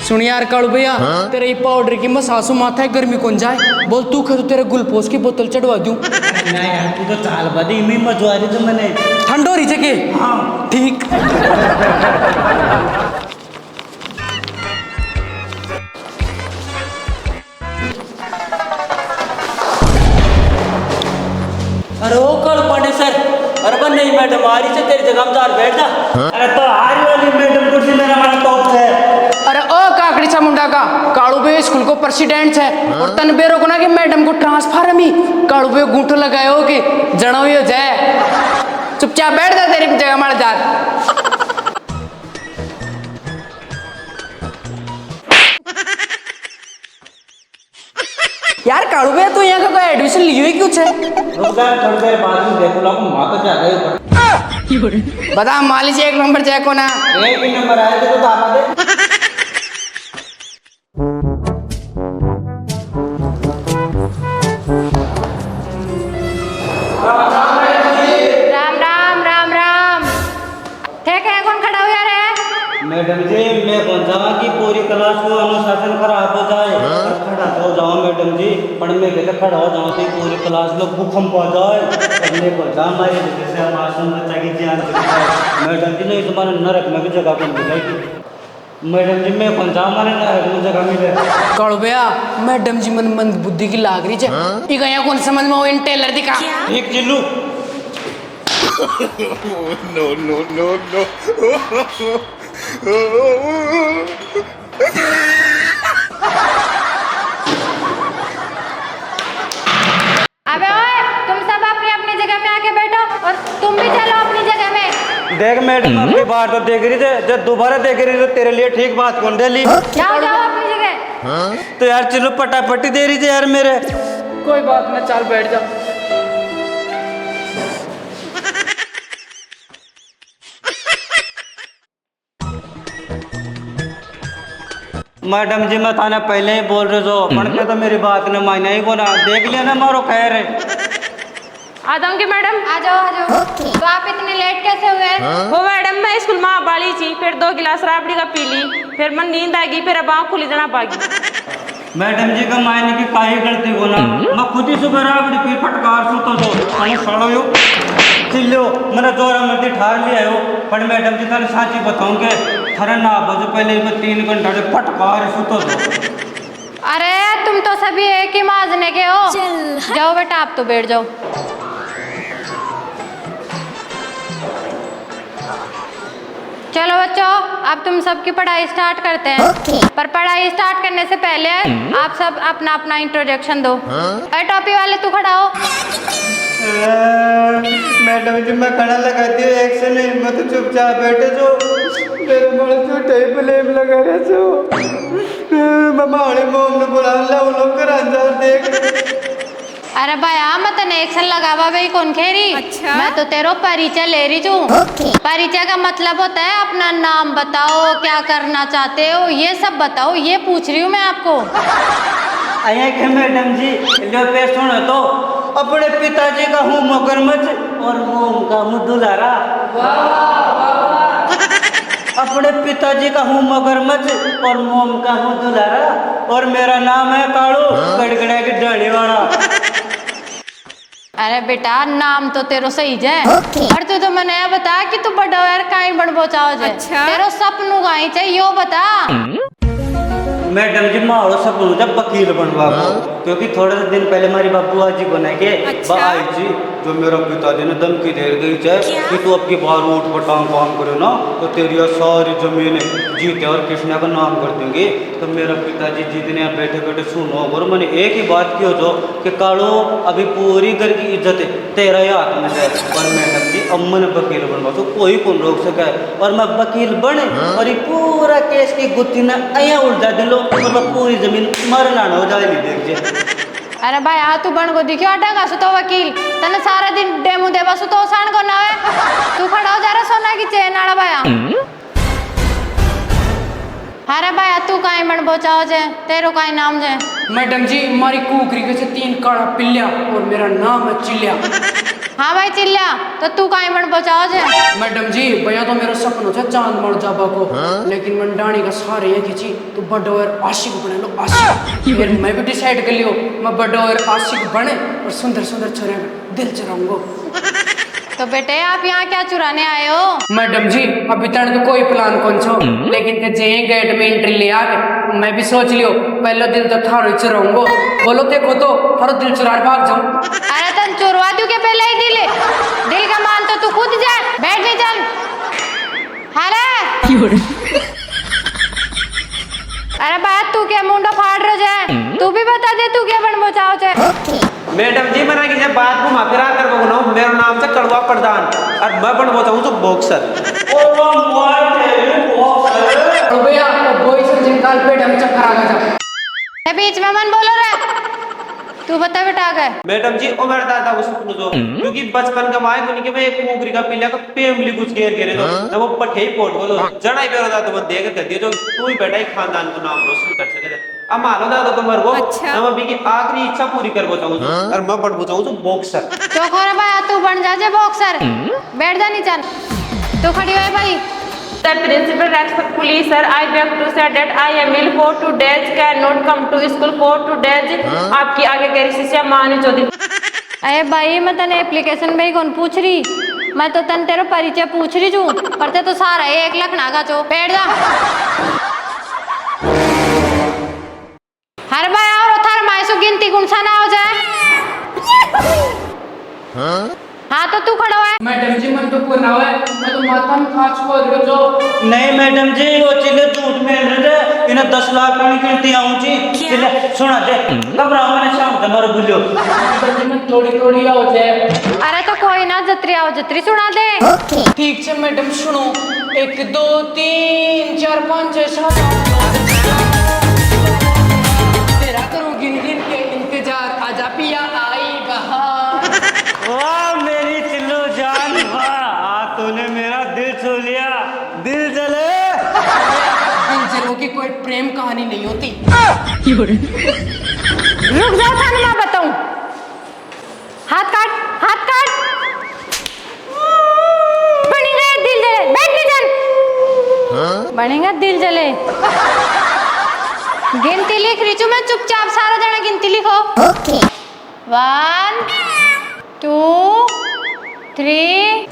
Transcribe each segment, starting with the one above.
सुन यार कालू भैया, तेरे ये पाउडर की मसासू माथा है, गर्मी कौन जाए। बोल तू खा तो तेरे ग्लूकोज की बोतल चढ़वा दूं। नहीं यार तू तो चाल बदी मैं मजवारी तो मैंने ठंड हो रही जगह। हाँ ठीक। अरे ओ कल पांडे सर, अरे बन नहीं मैडम आ रही से तेरी जगह में जा बैठ जा। अरे तो आरी वाली मैडम कुर्सी मेरा मन टॉप है। अरे ओ काकड़ी सा मुंडा का कालू भैया स्कूल को प्रेसिडेंट है और तन बेरो को ना कि मैडम को ट्रांसफर ही कालू भैया गूंठो लगाए हो कि जनो ही हो जाए। चुपचाप बैठ जा, तेरी जगह मार जा। यार कालू भैया तू यहाँ का कोई एडमिशन लियो ही कुछ है? रुक जा थोड़ी देर बाद में देखो ला माता जा गई। बता माली से एक नंबर चेक होना। एक ही नंबर आया तो दामा दे। राम राम राम राम। ठीक है, कौन खड़ा हुआ रे? मैडम जी मैं कौन जावा की पूरी क्लास को अनुशासन खराब हो जाए और खड़ा हो जाओ मैडम जी, पर मैं कहते खड़ा हो जाओ तो पूरी क्लास में भूकंप आ जाए और मैं कौन जा हमारी वजह से मासूम बच्चा की जान चली जाए। मैडम जी नहीं तुम्हारे नरक में भी जगह को मिलेगी। मैडम जी मैं कौन जा हमारे नरक में जगह मिले। कालू भैया मैडम जी मन मंद बुद्धि की लाग रही है। ई गया कौन समझ में वो इन टेलर दिखा। ठीक जिल्लू no, no, no, no. अबे ओए, तुम सब अपनी अपनी जगह में आके बैठो और तुम भी चलो अपनी जगह में। देख मैडम अपनी बात तो देख रही थी, जब दोबारा देख रही तो तेरे लिए ठीक बात कौन दे ली। जाओ जाओ अपनी जगह। तो यार चलो पटापटी दे रही थी यार मेरे। कोई बात ना, चल बैठ जा। मैडम जी मैं थाने पहले ही बोल रहे हो पर मैं तो मेरी बात ने मायना ही बोला। देख लिया ना मारो खैर है। आ जाऊंगी मैडम। आ जाओ आ जाओ। तो आप इतने लेट कैसे हुए? वो मैडम मैं स्कूल में बाली थी, फिर 2 गिलास राबड़ी का पी ली, फिर मन नींद आ गई, फिर अब आँख खुली जना पागी। मैडम जी का मायने की काहे गलती हो ना, मैं खुद ही सुबह राबड़ी पी फटकार सुतो तो मैंने सड़ो यो चिल्लो मेरा जोरा मर्दी ठार लिया हो। पर मैडम जी थाने साची बताऊंगे थारे ना बजे पहले मैं 3 घंटा से फटकार सुतो तो। अरे तुम तो सभी एक ही माजने के हो। जाओ बेटा आप तो बैठ जाओ। चलो बच्चों अब तुम सबकी पढ़ाई स्टार्ट करते हैं। पर पढ़ाई स्टार्ट करने से पहले आप सब अपना अपना इंट्रोडक्शन दो। अरे टोपी वाले तू खड़ा हो। मैडम जी मैं खड़ा लगाती हूँ एक से नहीं, मैं तो चुपचाप बैठे जो मेरे मन से टाइप लेम लगा रहे जो मम्मा हड़े मोम ने बुला ला वो लोग कर अंदर देख। अरे भैया मत एक्शन लगावा भाई कौन खेरी। अच्छा? मैं तो तेरो परिचय ले रही हूँ। परिचय का मतलब होता है अपना नाम बताओ, क्या करना चाहते हो, ये सब बताओ, ये पूछ रही हूँ मैं आपको। आया के मैडम जी लो पे सुनो तो अपने पिताजी का हूँ मगरमच्छ और मोम का हूँ दुलारा। अपने पिताजी का हूँ मगरमच्छ और मोम का हूँ दुलारा और मेरा नाम है कालू गड़गड़ा की डाली वाला। अरे बेटा नाम तो तेरो सही है और तू तो मैंने बता कि तू बड़ा यार कहीं बन पहुंचाओ जे। अच्छा? तेरो सपनू कहीं चाहिए यो बता। मैडम जी मारो सपनू जब वकील बनवा क्योंकि थोड़े दिन पहले हमारी बाबू जी बना के आई जी जो मेरा पिताजी ने धमकी दे गई है कि तू अब की बार उठ पटांग काम करे ना तो तेरी सारी जमीन जीते और कृष्णा का नाम कर देंगे। तो मेरा पिताजी जीतने बैठे बैठे सुनो और मैंने एक ही बात की हो जो कि कालो अभी पूरी घर की इज्जत है तेरा ही हाथ में है। और मैडम जी अब मैंने वकील बनवा तो कोई कौन रोक सका है और मैं वकील बने और ये पूरा केस की गुत्थी ना अया उलझा दिलो और मैं पूरी जमीन मरना हो जाएगी देख। अरे भाई आ तू बन को दिखो अटंगा सुतो वकील तने सारा दिन डेमो देवा सुतो सान को ना है। तू खड़ा हो जा रहा सोना की चेन आड़ा भाया। अरे भाई तू काई मन बचाओ जे तेरो काई नाम जे। मैडम जी हमारी कुकरी के से 3 काड़ा पिल्ल्या और मेरा नाम है चिल्ल्या। हाँ भाई चिल्ला तो तू काहे बन बचाओ जे मैडम जी भैया तो मेरा सपना था चांद मर जाबा को, लेकिन मैं डाणी का सारे ये खींची तो बड़ा और आशिक बने लो आशिक। फिर मैं भी डिसाइड कर लियो मैं बड़ा और आशिक बने और सुंदर सुंदर छोरे दिल चुराऊंगा। तो बेटे आप यहाँ क्या चुराने आए हो? मैडम जी अभी तक तो कोई प्लान कौन छो, लेकिन के जे गेट में एंट्री ले आके मैं भी सोच लियो पहला दिल तो थारो ही चुराऊंगो। बोलो देखो तो थारो दिल चुरा भाग जाओ। अरे तन चुरवा दूं के पहले ही दिल का मान तो तू खुद जा, बैठ नहीं चल। अरे बात तू क्या मुंडा फाड़ रहे जाए, तू भी बता दे तू क्या बन बचाओ चाहे। मैडम जी मैंने कि जब बात घुमा फिरा कर बोलो मेरा नाम से कड़वा प्रधान और मैं बन बताऊँ तो बॉक्सर। भैया वो से जिनकाल पेट हम चक्कर आ गया मैं बीच में मन बोलो रे, तू बता बेटा गए। मैडम जी ओ मेरा दादा उस जो क्योंकि बचपन का माय कोनी के मैं एक मुगरी का पिल्ला का पेमली कुछ घेर घेरे तो ना वो पठे पोट बोलो जड़ा ही मेरा दादा बन देख कर दिए जो तू ही बेटा ही खानदान को नाम रोशन कर सके। अब मानो दादा तो मर गो ना मैं भी की आखिरी इच्छा पूरी कर चाहूँ और मैं बन चाहूँ तो बॉक्सर। तो खोरा भाई तू बन जा बॉक्सर, बैठ जा नीचे तू खड़ी हुई भाई। Sir, principal respectfully, sir, I beg to say that I am ill for 2 days, cannot come to school for 2 days. आपकी आगे कह रही शिष्या मानी चौधरी। अरे भाई मैं तने एप्लीकेशन में ही कौन पूछ रही, मैं तो तन तेरा परिचय पूछ रही हूँ, पर ते तो सारा 1 लाख नागा चो बैठ जा। हर भाई और थार मायसो गिनती गुण सा ना हो जाए। हाँ तो तू खड़ा है। मैडम जी मन तो पूरा हुआ है मैं तो माथा में खांच खोल रही हूँ जो। नहीं मैडम जी वो चिल्ले झूठ मेल रहे इन्हें 10 लाख की गिनती आऊँ जी चिल्ले सुना दे घबराओ मैंने शाम तुम्हारे भूलियो। मैडम जी मैं थोड़ी थोड़ी हो जाए। अरे तो कोई ना जत्री आओ जत्री सुना दे। ठीक से मैडम सुनो 1 2 3 4 5 6 7 तेरा करूँ गिन गिन के इंतजार आजा पिया आई बहार। वाह मेरी चिल्लो जान वाह तूने मेरा दिल छू लिया दिल जले। दिल जलों की कोई प्रेम कहानी नहीं होती। रुक जाओ थाने मैं बताऊं। हाथ काट हाथ काट। बनेगा दिल जले, बैठ नहीं चल। बनेगा दिल जले। गिनती लिख रही हूँ मैं, चुपचाप सारा जना गिनती लिखो। 1 2 3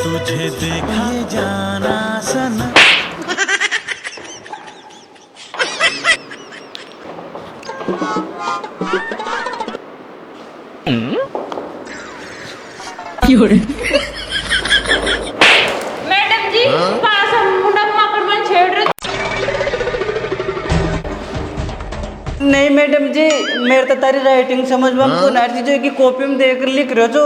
तुझे देखा जाना सना मैडम जी पास हम मुंडा माकर मन छेड़ रहे। नहीं मैडम जी मेरे तो तारी राइटिंग समझ में हमको नार जो की कॉपी में देख लिख रहे जो।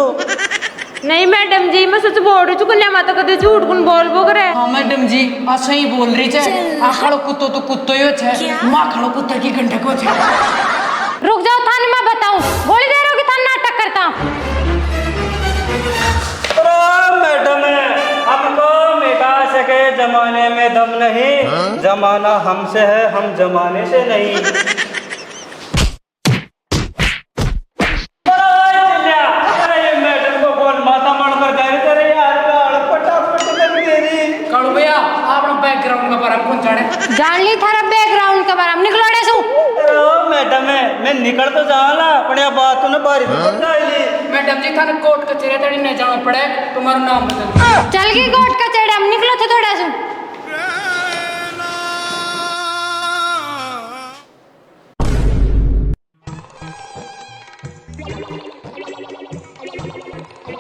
नहीं मैडम जी मैं सच बोल रही हूँ कन्या माता कदे झूठ कुन बोल बो करे। हाँ मैडम जी ऐसा ही बोल रही है। आखड़ो कुत्तो तो कुत्तो ही है, माँ खड़ो कुत्ते की घंटे को है। रुक जाओ थाने मैं बताऊं, गोली दे रहे हो कि थाने नाटक करता हूं। मैडम हमको मिटा सके जमाने में दम नहीं जमाना हमसे है हम जमाने से नहीं। मैडम को कौन माथा मार कर कह रहे तेरे यार फटाफट कर मेरी। कालू भैया आपने बैकग्राउंड का बारे में कौन जाने। जान ली थारा बैकग्राउंड के बारे में, निकलो रे सु। मैडम मैं निकल तो जाला पर यह बात तो न बारी मैडम जी थाने कोर्ट कचहरी तड़ी नहीं जाना पड़े, तुम्हारा नाम बदल। चल गई कोर्ट कचहरी, हम निकलो थे थोड़ा सु।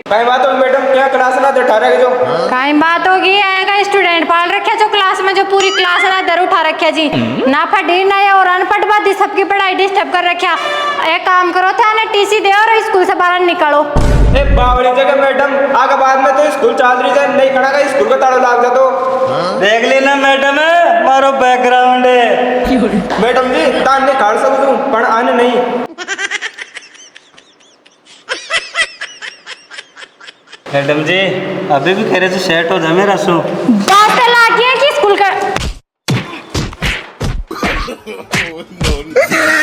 कई बात हो मैडम क्या क्लास ना उठा रहे जो कई बात होगी आएगा स्टूडेंट पाल रखे जो क्लास में, जो पूरी क्लास ना दर उठा रखे जी ना फटी ना या और अनपढ़ बात सबकी पढ़ाई डिस्टर्ब कर रखा। एक काम करो थे ना टीसी दे और स्कूल से बाहर निकालो। ए बावड़ी जगह मैडम आगे बाद में तो स्कूल चाल रही है नहीं खड़ा का स्कूल का ताला लाग जा तो देख लेना मैडम है मारो बैकग्राउंड है। मैडम जी तान ने काढ़ सकूं पण आने नहीं। मैडम जी अभी भी कह रहे थे सेट हो जाए मेरा शू। बात लागी है कि स्कूल का no, no.